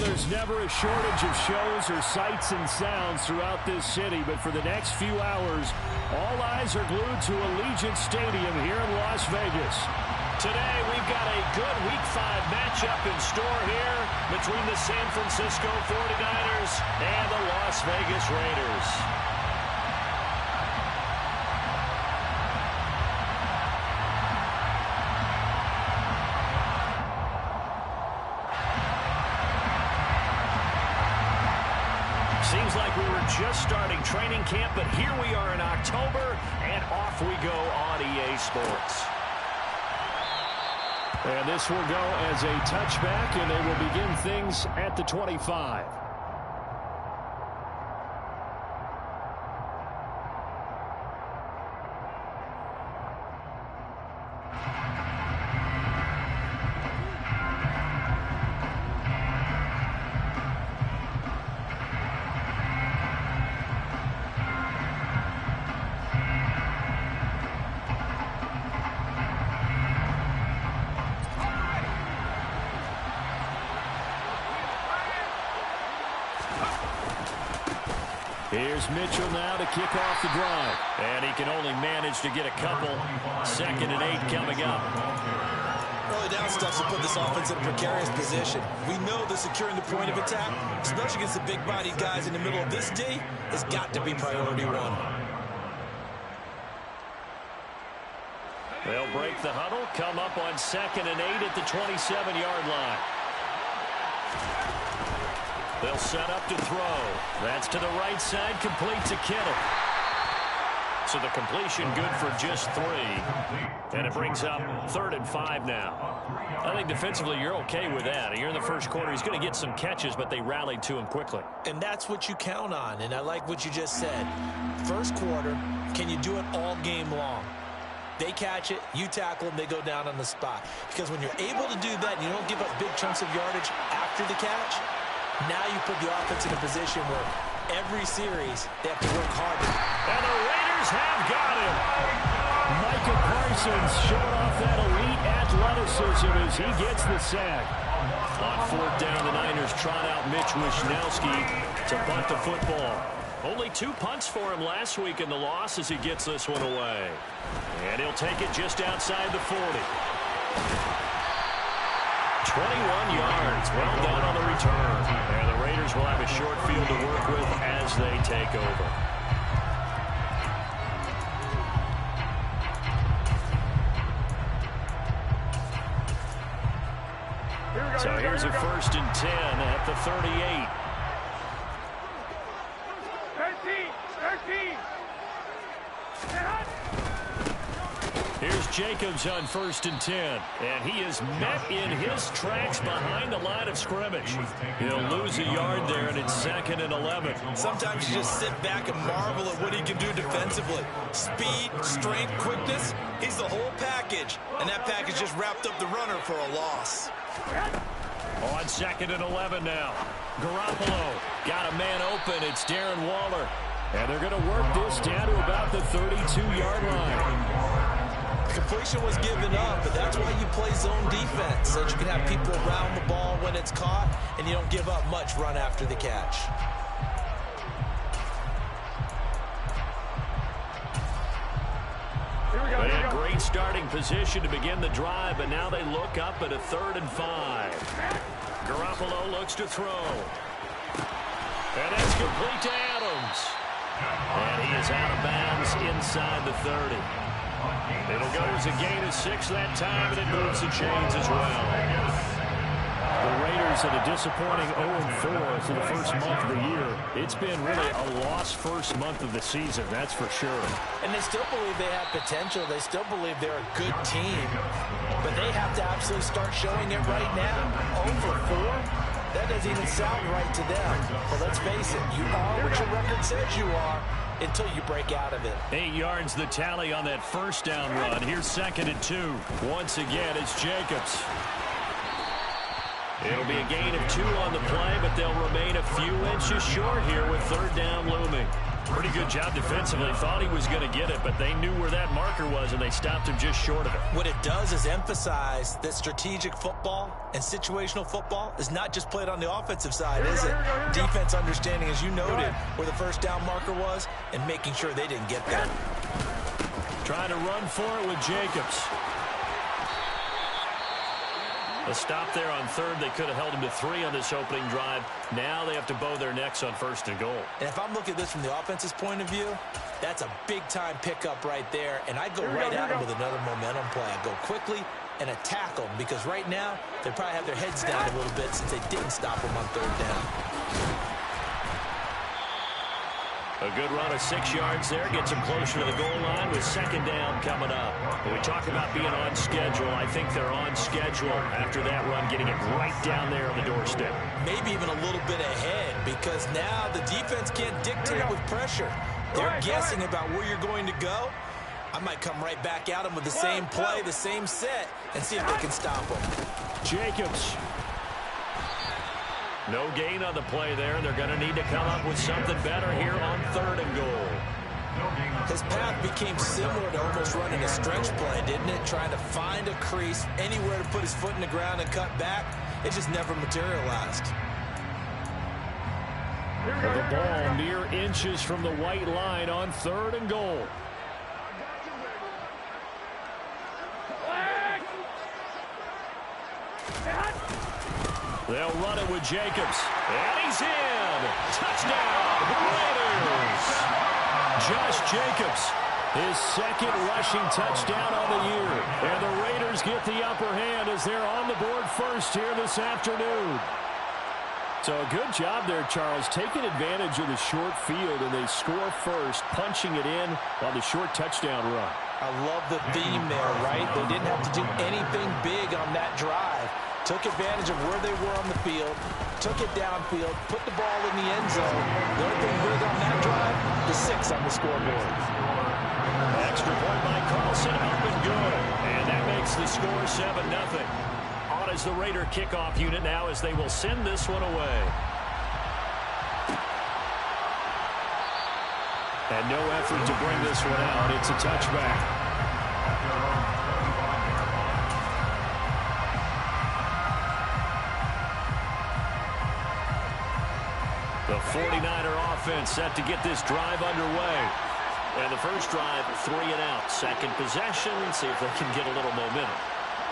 there's never a shortage of shows or sights and sounds throughout this city, but for the next few hours, all eyes are glued to Allegiant Stadium here in Las Vegas. Today, we've got a good Week 5 matchup in store here between the San Francisco 49ers and the Las Vegas Raiders. Seems like we were just starting training camp, but here we are in October, and off we go on EA Sports. And this will go as a touchback, and they will begin things at the 25. Here's Mitchell now to kick off the drive. And he can only manage to get a couple. 2nd and 8 coming up. Early down stuff to put this offense in a precarious position. We know that securing the point of attack, especially against the big-bodied guys in the middle of this D, has got to be priority one. They'll break the huddle, come up on 2nd and 8 at the 27-yard line. They'll set up to throw. That's to the right side, complete to Kittle. So the completion good for just 3. And it brings up 3rd and 5 now. I think defensively you're okay with that. You're in the first quarter. He's going to get some catches, but they rallied to him quickly. And that's what you count on, and I like what you just said. First quarter, can you do it all game long? They catch it, you tackle them, they go down on the spot. Because when you're able to do that and you don't give up big chunks of yardage after the catch, now you put the offense in a position where every series they have to work harder. And the Raiders have got him. Micah Parsons showing off that elite athleticism as he gets the sack. On 4th down, the Niners trot out Mitch Wishnowski to punt the football. Only 2 punts for him last week in the loss as he gets this one away. And he'll take it just outside the 40. 21 yards, well done on the return. And the Raiders will have a short field to work with as they take over. So here's a 1st and 10 at the 38. 13. Here's Jacobs on 1st and 10. And he is met in his tracks behind the line of scrimmage. He'll lose a yard there, and it's 2nd and 11. Sometimes you just sit back and marvel at what he can do defensively. Speed, strength, quickness, he's the whole package. And that package just wrapped up the runner for a loss. On 2nd and 11 now. Garoppolo got a man open. It's Darren Waller. And they're going to work this down to about the 32-yard line. Completion was given up, but that's why you play zone defense, so that you can have people around the ball when it's caught, and you don't give up much run after the catch. A great starting position to begin the drive, but now they look up at a 3rd and 5. Garoppolo looks to throw. And that's complete to Adams. And he is out of bounds inside the 30. It'll go as a gain of 6 that time, and it moves the chains as well. The Raiders had a disappointing 0-4 for the first month of the year. It's been really a lost first month of the season, that's for sure. And they still believe they have potential. They still believe they're a good team. But they have to absolutely start showing it right now. 0-4? That doesn't even sound right to them. But let's face it, you are what your record says you are until you break out of it. 8 yards the tally on that first down run. Here's 2nd and 2. Once again, it's Jacobs. It'll be a gain of 2 on the play, but they'll remain a few inches short here with 3rd down looming. Pretty good job defensively. Thought he was going to get it, but they knew where that marker was, and they stopped him just short of it. What it does is emphasize that strategic football and situational football is not just played on the offensive side, is it? Defense understanding, as you noted, where the first down marker was and making sure they didn't get there. Trying to run for it with Jacobs. A stop there on third. They could have held him to 3 on this opening drive. Now they have to bow their necks on 1st and goal. And if I'm looking at this from the offense's point of view, that's a big-time pickup right there. And I go right at him with another momentum play. I go quickly and attack them because right now they probably have their heads down a little bit since they didn't stop them on 3rd down. A good run of 6 yards there. Gets him closer to the goal line with 2nd down coming up. When we talk about being on schedule, I think they're on schedule after that run, getting it right down there on the doorstep. Maybe even a little bit ahead because now the defense can't dictate with pressure. They're guessing about where you're going to go. I might come right back at them with the same play, the same set, and see if they can stop them. Jacobs. No gain on the play there. They're going to need to come up with something better here on 3rd and goal. His path became similar to almost running a stretch play, didn't it? Trying to find a crease, anywhere to put his foot in the ground and cut back. It just never materialized. The ball mere inches from the white line on 3rd and goal. They'll run it with Jacobs. And he's in. Touchdown, Raiders. Josh Jacobs, his 2nd rushing touchdown on the year. And the Raiders get the upper hand as they're on the board first here this afternoon. So a good job there, Charles, taking advantage of the short field, and they score first, punching it in on the short touchdown run. I love the theme there, right? They didn't have to do anything big on that drive. Took advantage of where they were on the field, took it downfield, put the ball in the end zone. The only thing big on that drive, the 6 on the scoreboard. Extra point by Carlson, up and good. And that makes the score 7-0. On is the Raider kickoff unit now as they will send this one away. And no effort to bring this one out. It's a touchback. The 49er offense set to get this drive underway. And the first drive, 3 and out. 2nd possession. See if they can get a little momentum.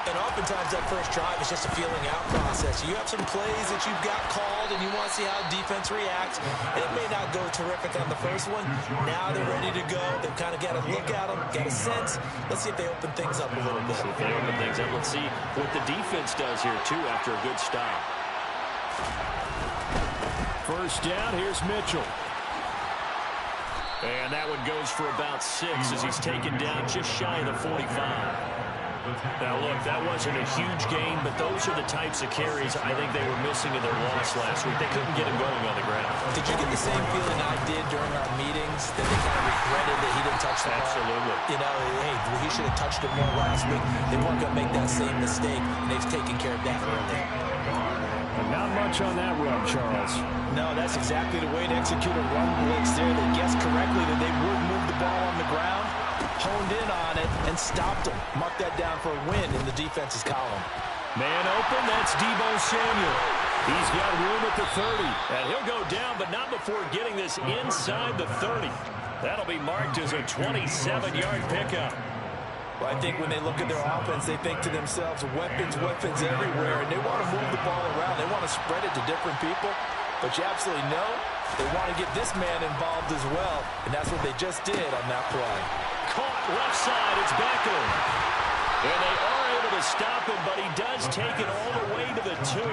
And oftentimes that first drive is just a feeling out process. You have some plays that you've got called and you want to see how defense reacts. And it may not go terrific on the first one. Now they're ready to go. They've kind of got to look at them, get a sense. Let's see if they open things up a little bit. See if they open things up. Let's see what the defense does here, too, after a good stop. First down, here's Mitchell. And that one goes for about 6 as he's taken down just shy of the 45. Now, look, that wasn't a huge gain, but those are the types of carries I think they were missing in their loss last week. They couldn't get him going on the ground. Did you get the same feeling I did during our meetings, that they kind of regretted that he didn't touch the ball? Absolutely. You know, hey, he should have touched it more last week. They weren't going to make that same mistake, and they've taken care of that early. Not much on that run, Charles. No, that's exactly the way to execute a run blitz there. They guessed correctly that they would move the ball on the ground, honed in on it, and stopped them. Mark that down for a win in the defense's column. Man open, that's Deebo Samuel. He's got room at the 30, and he'll go down, but not before getting this inside the 30. That'll be marked as a 27-yard pickup. Well, I think when they look at their offense, they think to themselves, weapons, weapons everywhere, and they want to move the ball around. They want to spread it to different people, but you absolutely know they want to get this man involved as well, and that's what they just did on that play. Caught left side, it's Beckham. And they are able to stop him, but he does take it all the way to the 2.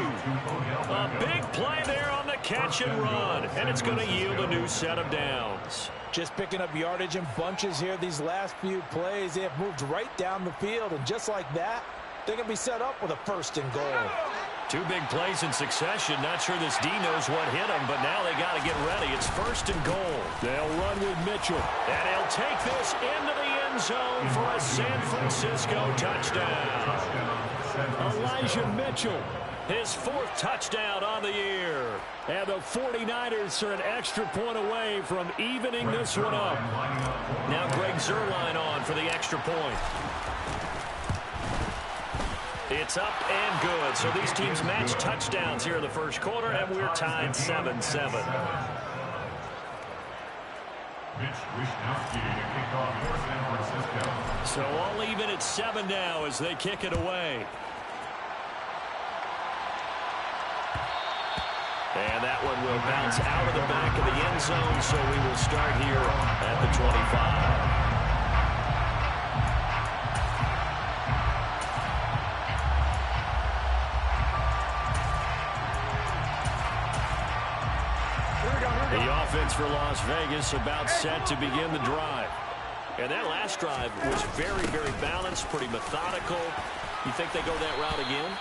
A big play there on the catch and run, and it's going to yield a new set of downs. Just picking up yardage in bunches here these last few plays. They have moved right down the field, and just like that, they're going to be set up with a 1st and goal. 2 big plays in succession. Not sure this D knows what hit him, but now they got to get ready. It's 1st and goal. They'll run with Mitchell. And he'll take this into the end zone for a San Francisco touchdown. Elijah Mitchell His 4th touchdown on the year. And the 49ers are an extra point away from evening this one up. Now Greg Zuerlein on for the extra point. It's up and good. So these teams match touchdowns here in the first quarter, and we're tied 7-7. So all even at 7 now as they kick it away. And that one will bounce out of the back of the end zone, so we will start here at the 25. The offense for Las Vegas about set to begin the drive. And that last drive was very, very balanced, pretty methodical. You think they go that route again?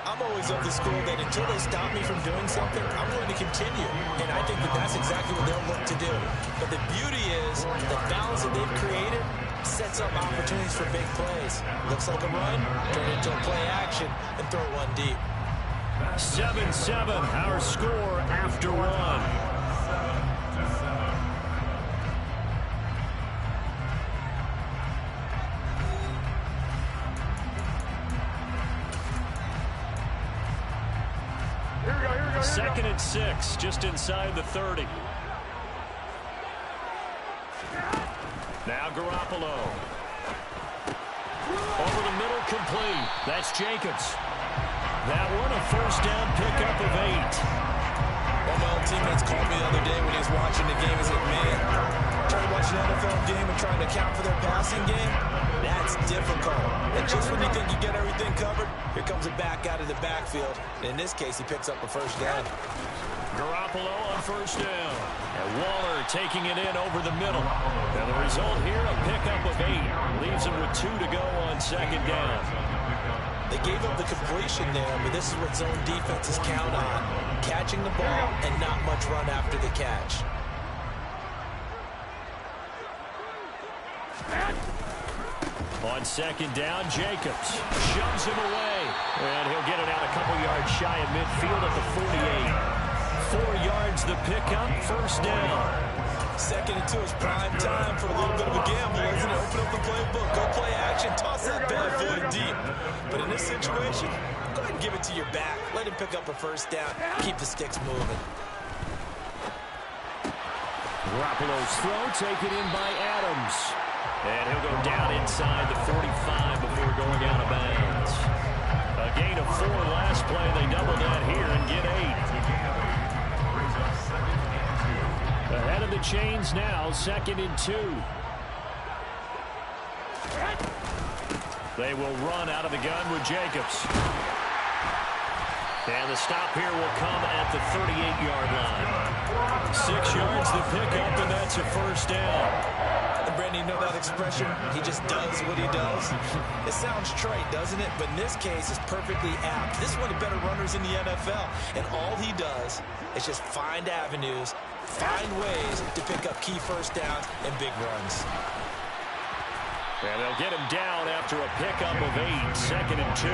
I'm always of the school that until they stop me from doing something, I'm going to continue. And I think that that's exactly what they'll look to do. But the beauty is the balance that they've created sets up opportunities for big plays. Looks like a run, turn it into a play action, and throw one deep. 7-7, our score after one. Second and 6, just inside the 30. Now Garoppolo. Over the middle, complete. That's Jacobs. That one, a first down pickup of 8. One of my old teammates called me the other day when he was watching the game. He said, man, trying to watch an NFL game and trying to account for their passing game, that's difficult. And just when you think you get everything covered, here comes a back out of the backfield. And in this case, he picks up a first down. Garoppolo on first down. And Waller taking it in over the middle. Now the result here, a pickup of 8. Leaves him with 2 to go on second down. They gave up the completion there, but this is what zone defenses count on. Catching the ball and not much run after the catch. On second down, Jacobs shoves him away. And he'll get it out a couple yards shy of midfield at the 48. 4 yards the pickup, first down. Second and 2 is prime time for a little bit of a gamble, isn't it? Open up the playbook, go play action, toss that bad boy deep. But in this situation, go ahead and give it to your back. Let him pick up a first down, keep the sticks moving. Garoppolo's throw taken in by Adams. And he'll go down inside the 45 before going out of bounds. A gain of 4 last play. They double that here and get 8. Ahead of the chains now, second and 2. They will run out of the gun with Jacobs. And the stop here will come at the 38-yard line. 6 yards the pickup, and that's a first down. And Brandon, you know that expression? He just does what he does. It sounds trite, doesn't it? But in this case, it's perfectly apt. This is one of the better runners in the NFL. And all he does is just find avenues, find ways to pick up key first downs and big runs. And they'll get him down after a pickup of 8, second and 2.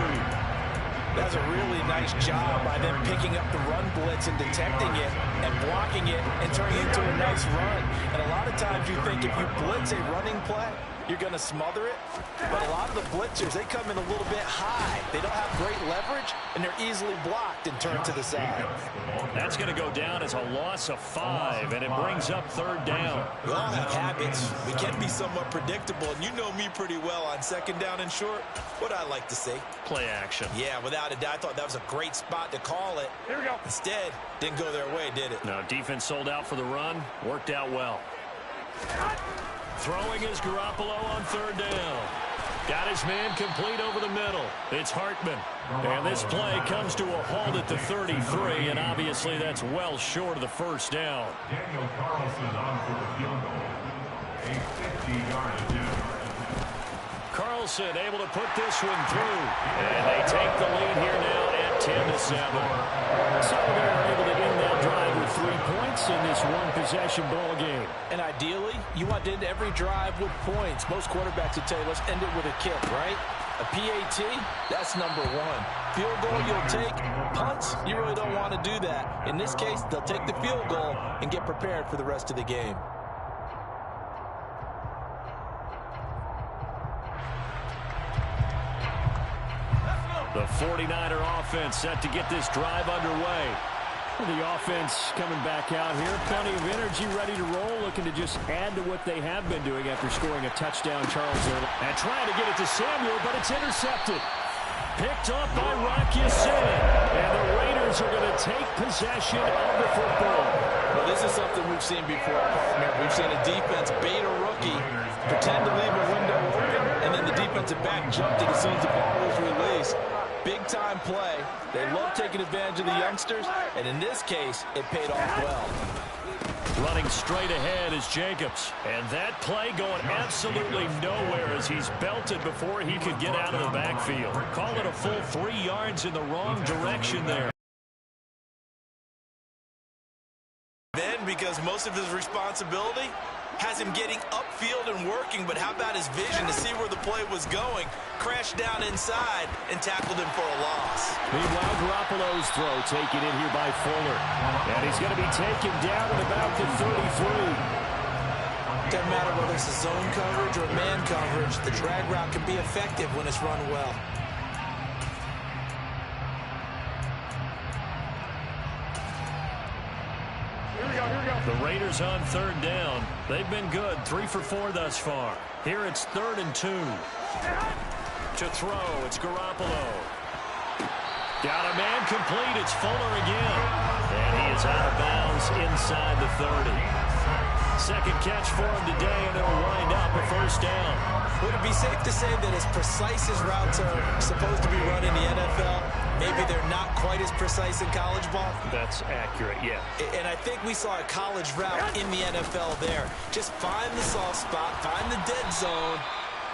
That's a really nice job by them picking up the run blitz and detecting it and blocking it and turning it into a nice run. And a lot of times you think if you blitz a running play, you're going to smother it. But a lot of the blitzers, they come in a little bit high. They don't have great leverage, and they're easily blocked and turned to the side. That's going to go down as a loss of 5, and it brings up third down. We all have habits. We can be somewhat predictable, and you know me pretty well on second down and short. What I like to say? Play action. Yeah, without a doubt, I thought that was a great spot to call it. Here we go. Instead, didn't go their way, did it? No, defense sold out for the run. Worked out well. Throwing is Garoppolo on third down. Got his man complete over the middle. It's Hartman. And this play comes to a halt at the 33, and obviously that's well short of the first down. Daniel Carlson on for the field goal. A 50-yard attempt. Carlson able to put this one through. And they take the lead here now at 10-7. So they're able to end that drive with 3 points in this one-possession ball game. And ideally, you want to end every drive with points. Most quarterbacks would tell you, let's end it with a kick, right? A PAT, that's number one. Field goal you'll take. Punts, you really don't want to do that. In this case, they'll take the field goal and get prepared for the rest of the game. The 49er offense set to get this drive underway. The offense coming back out here. Plenty of energy, ready to roll, looking to just add to what they have been doing after scoring a touchdown, Charles. And trying to get it to Samuel, but it's intercepted. Picked up by Rocky Sin. And the Raiders are going to take possession of the football. Well, this is something we've seen before, partner. We've seen a defense bait a rookie, pretend to leave a window open, and then the defensive back jumped it as soon as the ball was released. Big-time play. They love taking advantage of the youngsters, and in this case, it paid off well. Running straight ahead is Jacobs. And that play going absolutely nowhere as he's belted before he could get out of the backfield. Call it a full 3 yards in the wrong direction there. Then, because most of his responsibility has him getting upfield and working, but how about his vision to see where the play was going? Crashed down inside and tackled him for a loss. Meanwhile, Garoppolo's throw taken in here by Fuller. And he's going to be taken down at about the 33. Doesn't matter whether it's a zone coverage or man coverage, the drag route can be effective when it's run well. The Raiders on 3rd down. They've been good, 3 for 4 thus far. Here it's 3rd and 2. To throw, it's Garoppolo. Got a man complete, it's Fuller again. And he is out of bounds inside the 30. Second catch for him today, and it'll wind up a 1st down. Would it be safe to say that as precise as routes are supposed to be run in the NFL, maybe they're not quite as precise in college ball? That's accurate, yeah. And I think we saw a college route in the NFL there. Just find the soft spot, find the dead zone,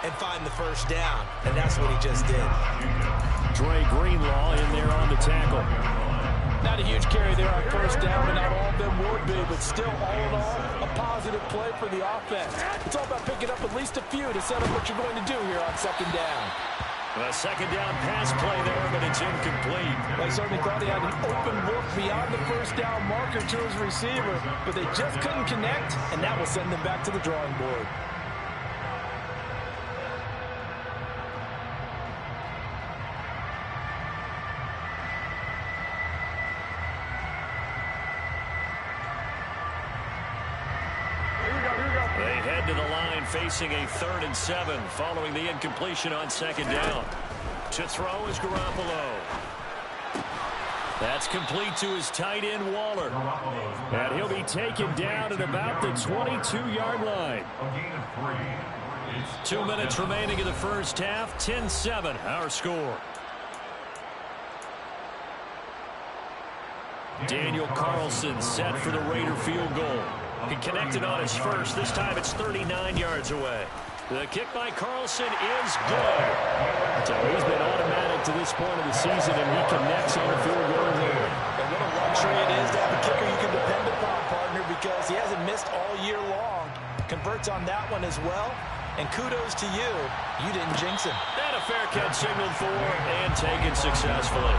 and find the 1st down. And that's what he just did. Dre Greenlaw in there on the tackle. Not a huge carry there on 1st down, and not all of them would be, but still, all in all, a positive play for the offense. It's all about picking up at least a few to set up what you're going to do here on 2nd down. A 2nd down pass play there, but it's incomplete. They certainly thought he had an open look beyond the 1st down marker to his receiver, but they just couldn't connect, and that will send them back to the drawing board. They head to the line facing a 3rd and 7 following the incompletion on 2nd down. To throw is Garoppolo. That's complete to his tight end, Waller. And he'll be taken down at about the 22-yard line. 2 minutes remaining in the 1st half. 10-7, our score. Daniel Carlson set for the Raider field goal. He connected on his first. This time it's 39 yards away. The kick by Carlson is good. So he's been automatic to this point of the season, and he connects on the field goal there. And what a luxury it is to have a kicker you can depend upon, partner, because he hasn't missed all year long. Converts on that one as well. And kudos to you. You didn't jinx him. And a fair catch signaled for and taken successfully.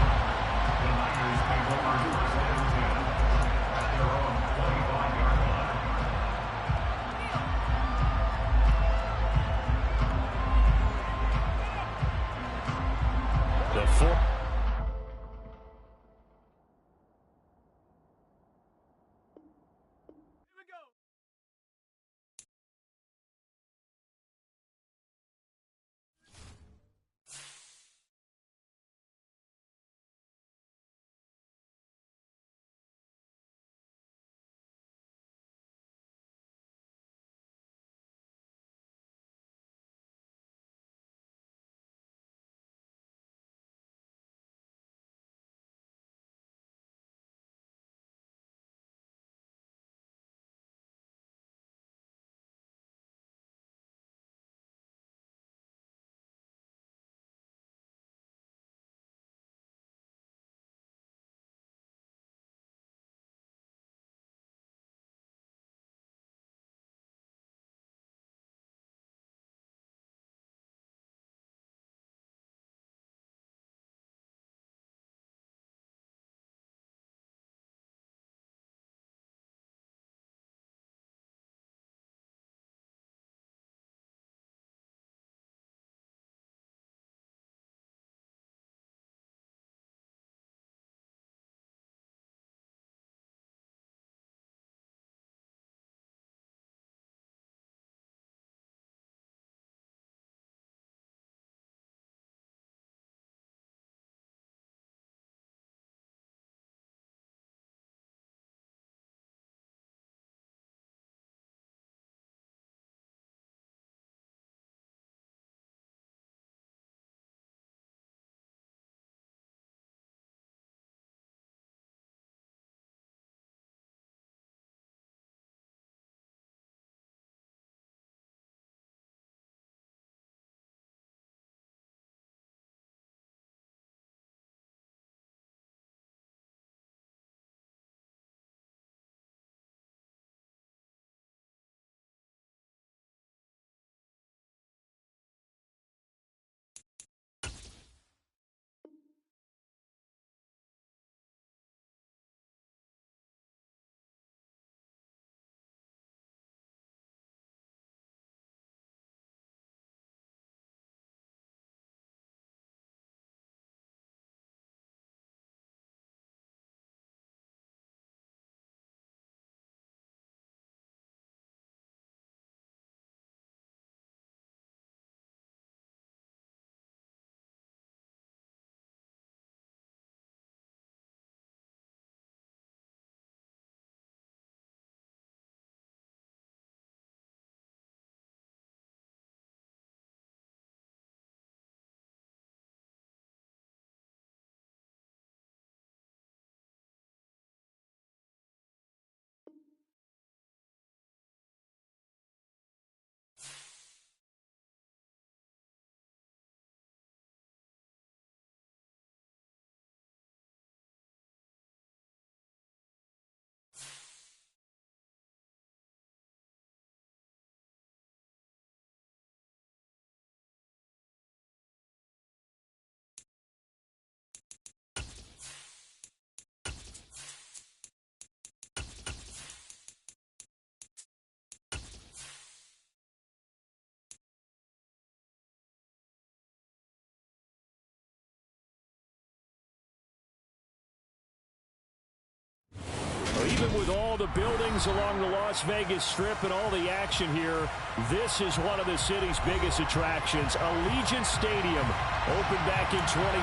with all the buildings along the Las Vegas Strip and all the action here, this is one of the city's biggest attractions. Allegiant Stadium opened back in 2020.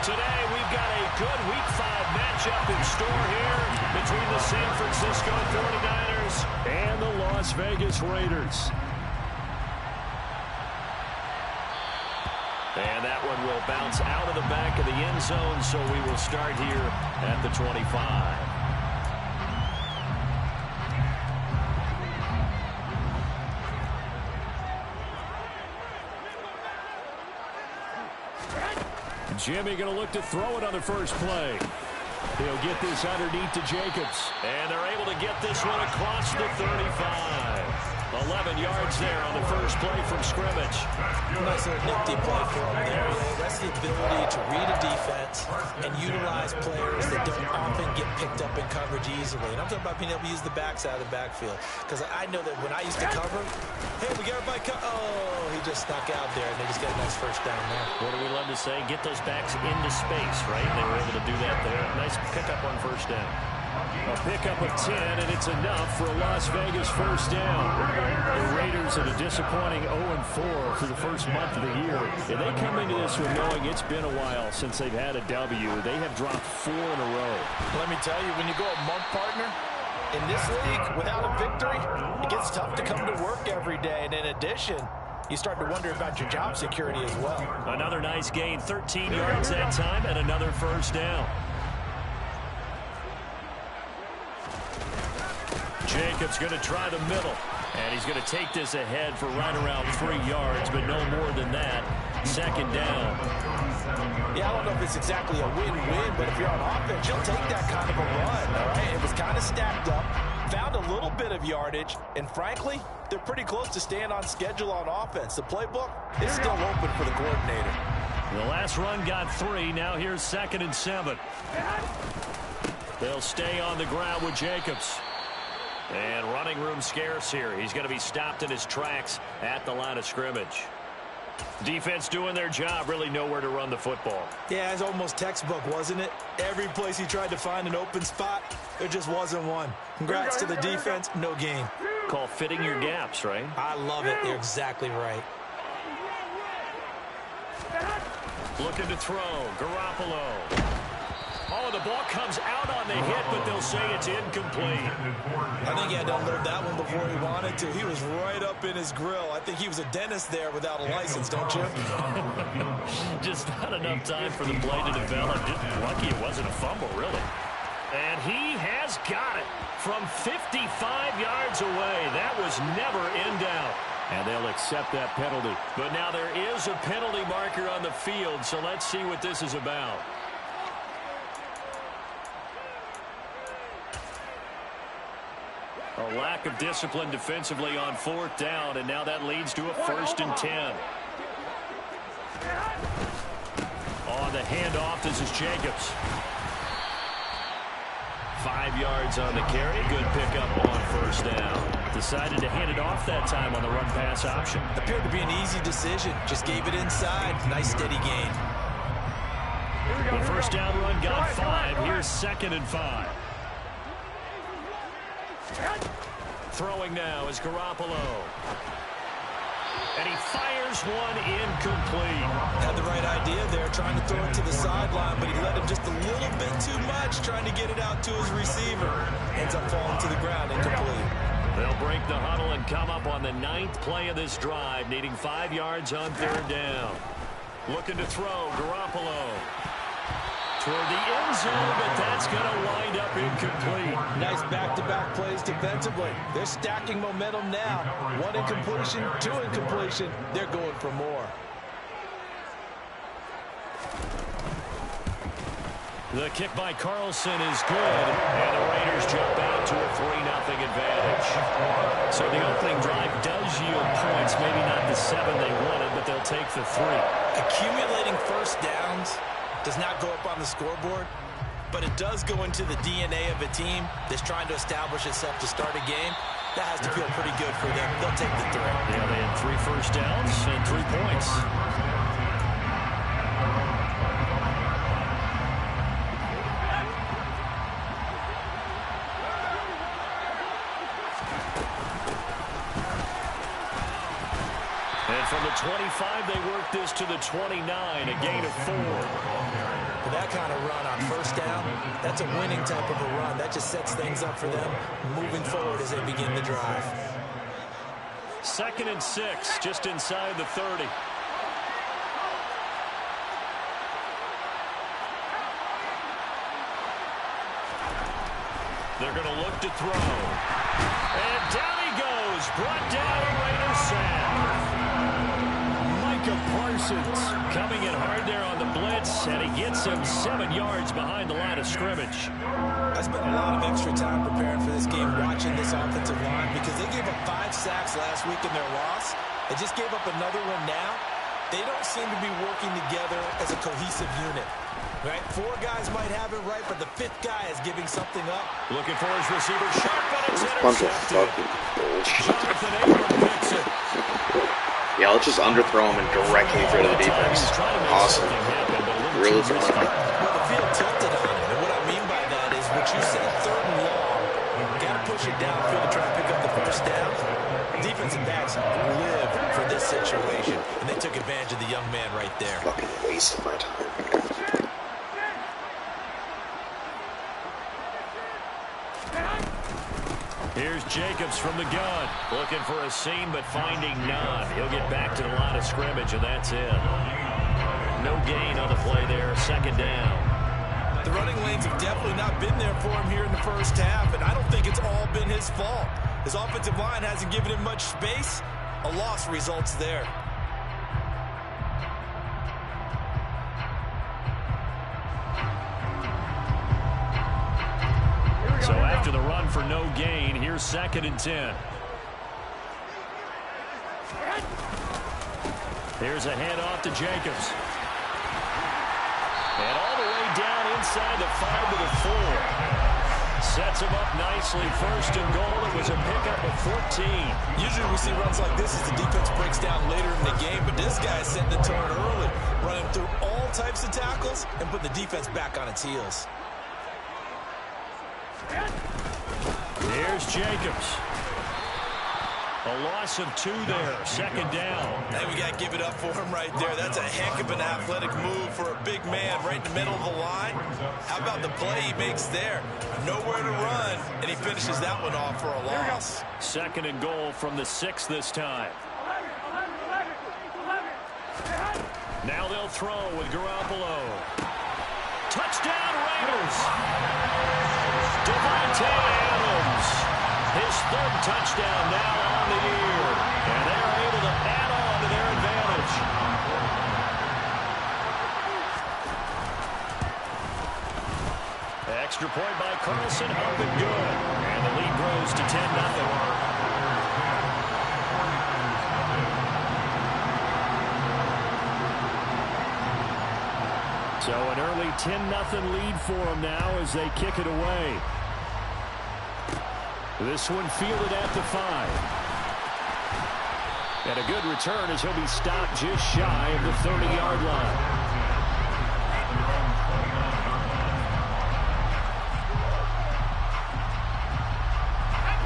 Today, we've got a good Week 5 matchup in store here between the San Francisco 49ers and the Las Vegas Raiders. And that one will bounce out of the back of the end zone, so we will start here at the 25. Jimmy going to look to throw it on the first play. He'll get this underneath to Jacobs. And they're able to get this one across the 35. 11 yards there on the first play from scrimmage. Nice little nifty play for him there. That's the ability to read a defense and utilize players that don't often get picked up in coverage easily. And I'm talking about being able to use the backs out of the backfield. Because I know that when I used to cover, hey, we got everybody oh, he just snuck out there, and they just got a nice first down there. What do we love to say? Get those backs into space, right? They were able to do that there. Nice pickup on first down. A pickup of 10, and it's enough for a Las Vegas first down. The Raiders at a disappointing 0-4 for the first month of the year. And they come into this one knowing it's been a while since they've had a W. They have dropped 4 in a row. Let me tell you, when you go a month, partner, in this league, without a victory, it gets tough to come to work every day. And in addition, you start to wonder about your job security as well. Another nice gain, 13 yards that time, and another first down. Jacobs going to try the middle, and he's going to take this ahead for right around 3 yards, but no more than that. Second down. Yeah, I don't know if it's exactly a win-win, but if you're on offense, you'll take that kind of a run, all right? It was kind of stacked up, found a little bit of yardage, and frankly, they're pretty close to staying on schedule on offense. The playbook is still open for the coordinator. The last run got 3. Now here's 2nd and 7. They'll stay on the ground with Jacobs. And running room scarce here. He's going to be stopped in his tracks at the line of scrimmage. Defense doing their job, really nowhere to run the football. Yeah, it's almost textbook, wasn't it? Every place he tried to find an open spot, there just wasn't one. Congrats to the defense, no gain. Call fitting your gaps, right? I love it. You're exactly right. Looking to throw. Garoppolo. Oh, the ball comes out on the hit, but they'll say it's incomplete. I think he had to unload that one before he wanted to. He was right up in his grill. I think he was a dentist there without a license, don't you? Just not enough time for the play to develop. Just lucky it wasn't a fumble, really. And he has got it from 55 yards away. That was never in doubt. And they'll accept that penalty. But now there is a penalty marker on the field, so let's see what this is about. A lack of discipline defensively on 4th down, and now that leads to a 1st and 10. On the handoff, this is Jacobs. 5 yards on the carry. Good pickup on 1st down. Decided to hand it off that time on the run-pass option. Appeared to be an easy decision. Just gave it inside. Nice steady gain. The 1st down run got 5. Here's 2nd and 5. Throwing now is Garoppolo. And he fires one incomplete. Had the right idea there, trying to throw it to the sideline, but he let him just a little bit too much, trying to get it out to his receiver. Ends up falling to the ground, incomplete. They'll break the huddle and come up on the 9th play of this drive, needing 5 yards on 3rd down. Looking to throw, Garoppolo. Toward the end zone, but that's going to wind up incomplete. Nice back-to-back plays defensively. They're stacking momentum now. 1 incompletion, 2 incompletion. They're going for more. The kick by Carlson is good, and the Raiders jump out to a 3-0 advantage. So the opening drive does yield points, maybe not the 7 they wanted, but they'll take the 3. Accumulating first downs does not go up on the scoreboard, but it does go into the DNA of a team that's trying to establish itself to start a game. That has to feel pretty good for them. They'll take the 3. Yeah, they had 3 first downs and 3 points. And from the 25, they work this to the 29, a gain of 4. For that kind of run on first down, that's a winning type of a run. That just sets things up for them moving forward as they begin the drive. 2nd and 6, just inside the 30. They're going to look to throw. And down he goes. Brought down a Raiders sack. Micah Parsons coming in hard there on the blitz, and he gets him 7 yards behind the line of scrimmage. I spent a lot of extra time preparing for this game, watching this offensive line, because they gave up 5 sacks last week in their loss. They just gave up another one now. They don't seem to be working together as a cohesive unit. Right? 4 guys might have it right, but the 5th guy is giving something up. Looking for his receiver, sharp, and it's Bunch of intercepted. fucking bullshit. Jonathan Abram picks it. Yeah, let's just underthrow him and directly throw to the defense. Awesome. Really throwing it. Well, the field tilted on him, and what I mean by that is what you said, 3rd and long. Got to push it downfield to try to pick up the first down. Defensive backs live for this situation, and they took advantage of the young man right there. Fucking waste of my time. Here's Jacobs from the gun. Looking for a seam, but finding none. He'll get back to the line of scrimmage, and that's it. No gain on the play there. 2nd down. The running lanes have definitely not been there for him here in the first half, and I don't think it's all been his fault. His offensive line hasn't given him much space. A loss results there. So after the run for no gain, here's 2nd and 10. Here's a handoff to Jacobs. And all the way down inside the 5 to the 4. Sets him up nicely. 1st and goal. It was a pickup of 14. Usually we see runs like this as the defense breaks down later in the game, but this guy is setting the tone early, running through all types of tackles and putting the defense back on its heels. Here's Jacobs. A loss of 2 there. 2nd down. Hey, we got to give it up for him right there. That's a heck of an athletic move for a big man right in the middle of the line. How about the play he makes there? Nowhere to run, and he finishes that one off for a loss. 2nd and goal from the 6 this time. Now they'll throw with Garoppolo. Touchdown, Raiders! Devontae Adams. His 3rd touchdown now on the year. And they're able to add on to their advantage. Extra point by Carlson, up and good. And the lead grows to 10-0. So an early 10-0 lead for them now as they kick it away. This one fielded at the 5. And a good return as he'll be stopped just shy of the 30-yard line.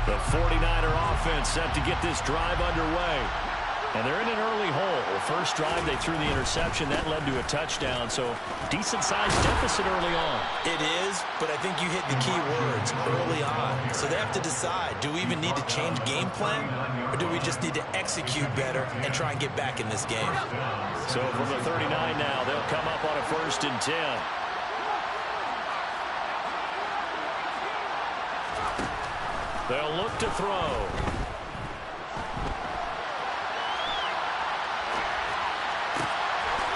The 49er offense set to get this drive underway. And they're in an early hole. The first drive, they threw the interception. That led to a touchdown. So decent-sized deficit early on. It is, but I think you hit the key words early on. So they have to decide, do we even need to change game plan? Or do we just need to execute better and try and get back in this game? So from the 39 now, they'll come up on a 1st and 10. They'll look to throw.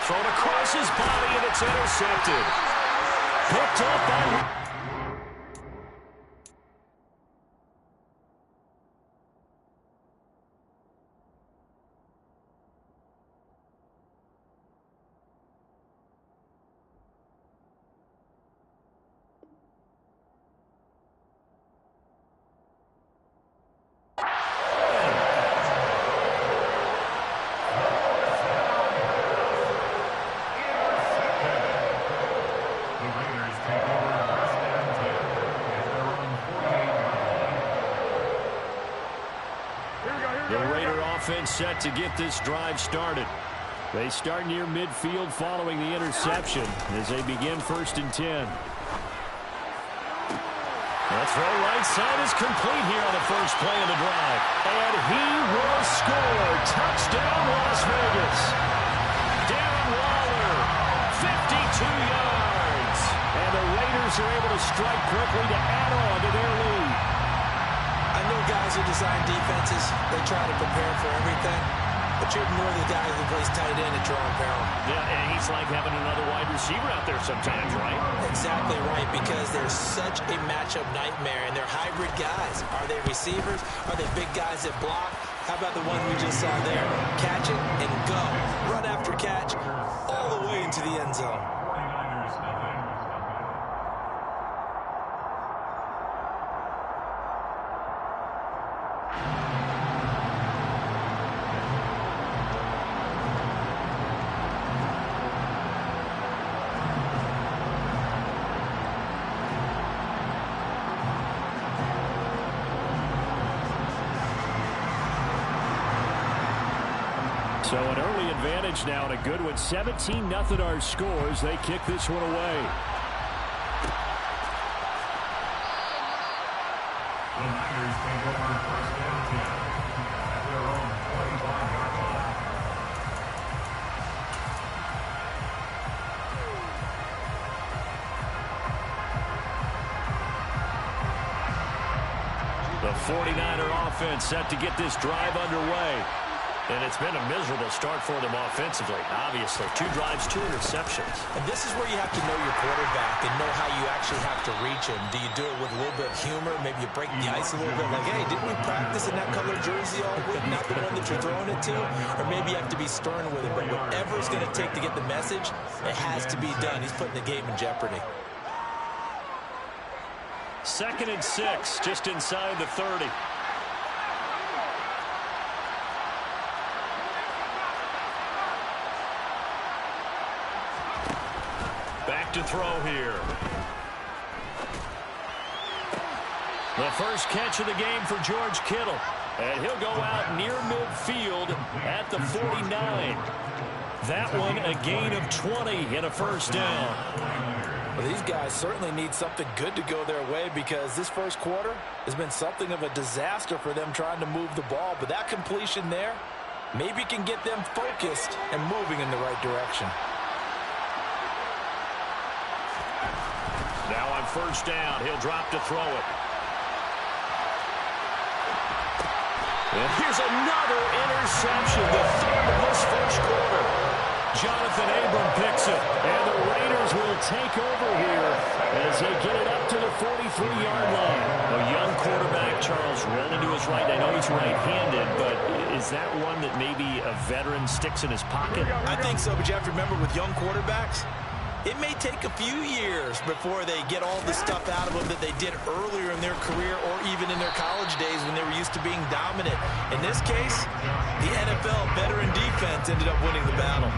Thrown across his body, and it's intercepted. Picked up by... The Raiders take over The Raider offense set to get this drive started. They start near midfield following the interception as they begin 1st and 10. The throw right side is complete here on the first play of the drive. And he will score. Touchdown, Las Vegas. Darren Waller, 52 yards. And the Raiders are able to strike quickly to add on to their lead. I know guys who design defenses, they try to prepare for everything. But you ignore the guy who plays tight end at your own peril. Yeah, and he's like having another wide receiver out there sometimes, right? Exactly right, because they're such a matchup nightmare, and they're hybrid guys. Are they receivers? Are they big guys that block? How about the one we just saw there? Catch it and go. Run after catch all the way into the end zone. So an early advantage now and a good one. 17-0 our scores. They kick this one away. The Niners take over 1st and 10 at their own 25-yard line. The 49er offense set to get this drive underway. And it's been a miserable start for them offensively, obviously. 2 drives, 2 interceptions. And this is where you have to know your quarterback and know how you actually have to reach him. Do you do it with a little bit of humor? Maybe you break the ice a little bit like, hey, didn't we practice in that color jersey all week? Not the one that you're throwing it to? Or maybe you have to be stern with it. But whatever it's going to take to get the message, it has to be done. He's putting the game in jeopardy. 2nd and 6, just inside the 30. Back to throw here. The first catch of the game for George Kittle. And he'll go out near midfield at the 49. That one a gain of 20 and a 1st down. Well, these guys certainly need something good to go their way because this first quarter has been something of a disaster for them trying to move the ball. But that completion there maybe can get them focused and moving in the right direction. Now on 1st down, he'll drop to throw it. And here's another interception, the 3rd of this first quarter. Jonathan Abram picks it, and the Raiders will take over here as they get it up to the 43-yard line. A young quarterback, Charles, rolling to his right. I know he's right-handed, but is that one that maybe a veteran sticks in his pocket? I think so, but you have to remember with young quarterbacks, it may take a few years before they get all the stuff out of them that they did earlier in their career or even in their college days when they were used to being dominant. In this case, the NFL veteran defense ended up winning the battle.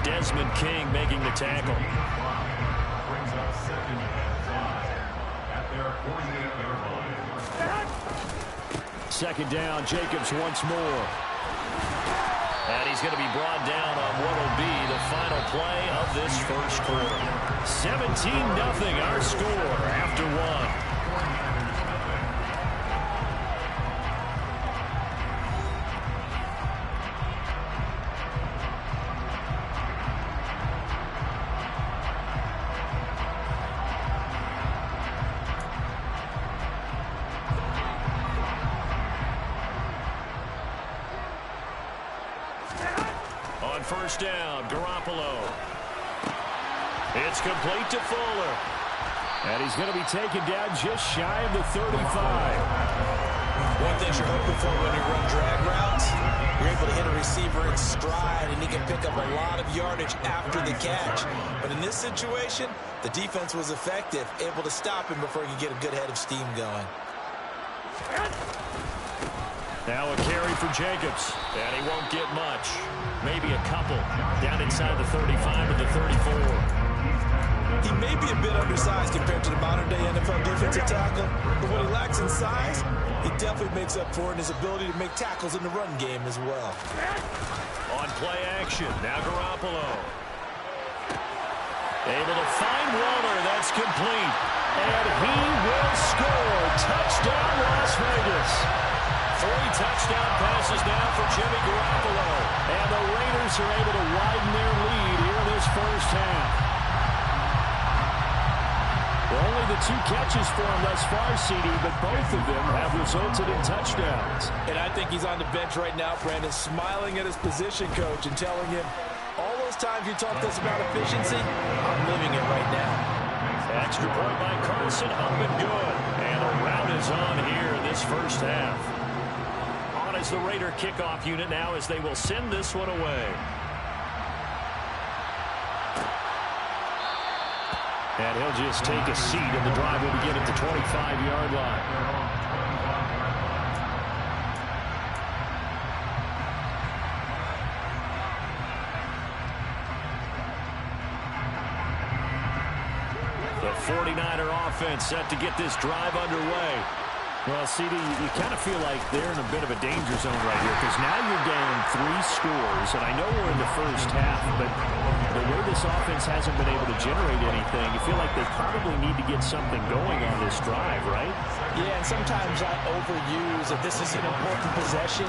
Desmond King making the tackle. Brings up 2nd and 5 at their 48-yard line. 2nd down, Jacobs once more. And he's going to be brought down on what will be the final play of this first quarter. 17-0 our score after 1. On 1st down, Garoppolo. It's complete to Fuller. And he's going to be taken down just shy of the 35. One thing you're hoping for when you run drag routes, you're able to hit a receiver in stride, and he can pick up a lot of yardage after the catch. But in this situation, the defense was effective, able to stop him before he could get a good head of steam going. Now a carry for Jacobs, and he won't get much. Maybe a couple down inside the 35 to the 34. He may be a bit undersized compared to the modern-day NFL defensive tackle, but what he lacks in size, he definitely makes up for it in his ability to make tackles in the run game as well. On play action, now Garoppolo. Able to find Waller. That's complete. And he will score. Touchdown, Las Vegas. 3 touchdown passes now for Jimmy Garoppolo. And the Raiders are able to widen their lead here in this first half. Only the 2 catches for him thus far, CD, but both of them have resulted in touchdowns. And I think he's on the bench right now, Brandon, smiling at his position coach and telling him, all those times you talked to us about efficiency, I'm living it right now. Extra point by Carson, up and good. And the route is on here in this first half. On as the Raider kickoff unit now as they will send this one away. And he'll just take a seat, and the drive will begin at the 25-yard line. The 49er offense set to get this drive underway. Well, CD, you kind of feel like they're in a bit of a danger zone right here because now you're down 3 scores, and I know we're in the first half, but the way this offense hasn't been able to generate anything, you feel like they probably need to get something going on this drive, right? Yeah, and sometimes I overuse that this is an important possession,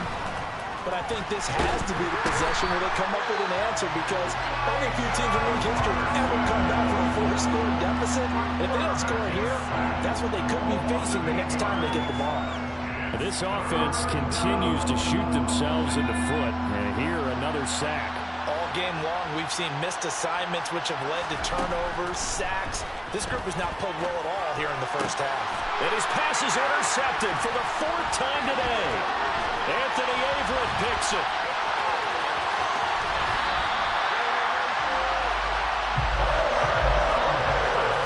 but I think this has to be the possession where they come up with an answer because only a few teams in league history ever come back from a 4-score deficit. If they don't score here, that's what they could be facing the next time they get the ball. This offense continues to shoot themselves in the foot, and here another sack. All game long, we've seen missed assignments which have led to turnovers, sacks. This group has not played well at all here in the first half. And his pass is intercepted for the 4th time today. Anthony Averett picks it.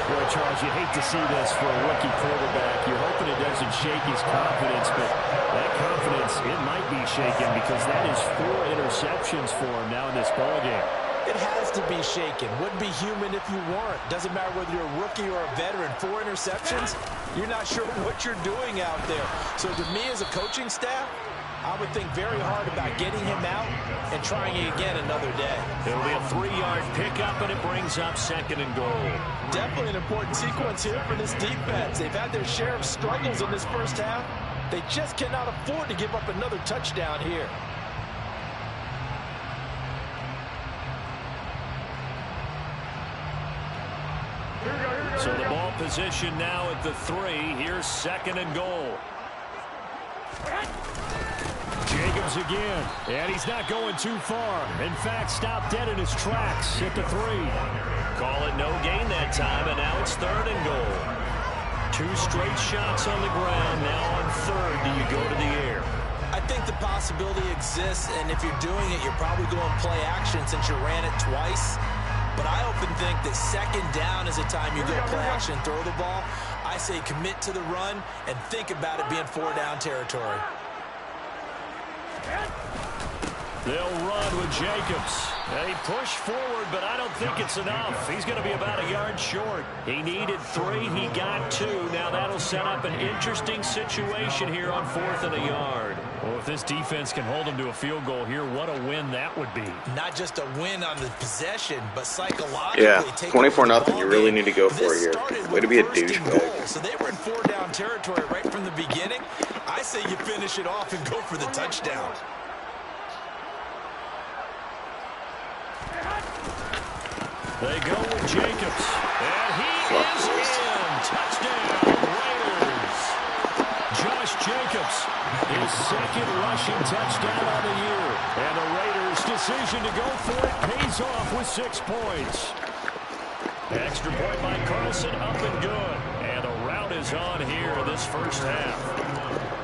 Well, Charles, you hate to see this for a rookie quarterback. You're hoping it doesn't shake his confidence, but that confidence, it might be shaken because that is 4 interceptions for him now in this ballgame. It has to be shaken. Wouldn't be human if you weren't. Doesn't matter whether you're a rookie or a veteran. 4 interceptions, you're not sure what you're doing out there. So to me as a coaching staff, I would think very hard about getting him out and trying it again another day. It'll be a 3-yard pickup, and it brings up 2nd and goal. Definitely an important sequence here for this defense. They've had their share of struggles in this first half. They just cannot afford to give up another touchdown here. So the ball position now at the 3. Here's 2nd and goal. Jacobs again, and he's not going too far. In fact, stopped dead in his tracks at the 3. Call it no gain that time, and now it's 3rd and goal. 2 straight shots on the ground. Now on 3rd, do you go to the air? I think the possibility exists, and if you're doing it, you're probably going play action since you ran it twice. But I often think that 2nd down is the time you go play action and throw the ball. I say commit to the run and think about it being 4-down territory. They'll run with Jacobs. They push forward, but I don't think it's enough. He's going to be about a yard short. He needed 3. He got 2. Now that'll set up an interesting situation here on 4th and a yard. Well, if this defense can hold them to a field goal here, what a win that would be. Not just a win on the possession, but psychologically. Yeah, 24-0. You really need to go for it here. Way to be a douchebag. So they were in 4-down territory right from the beginning. I say you finish it off and go for the touchdown. They go with Jacobs. And he is in. Touchdown, Raiders. Josh Jacobs, his 2nd rushing touchdown on the year. And the Raiders' decision to go for it pays off with 6 points. Extra point by Carlson, up and good. And the route is on here in this first half.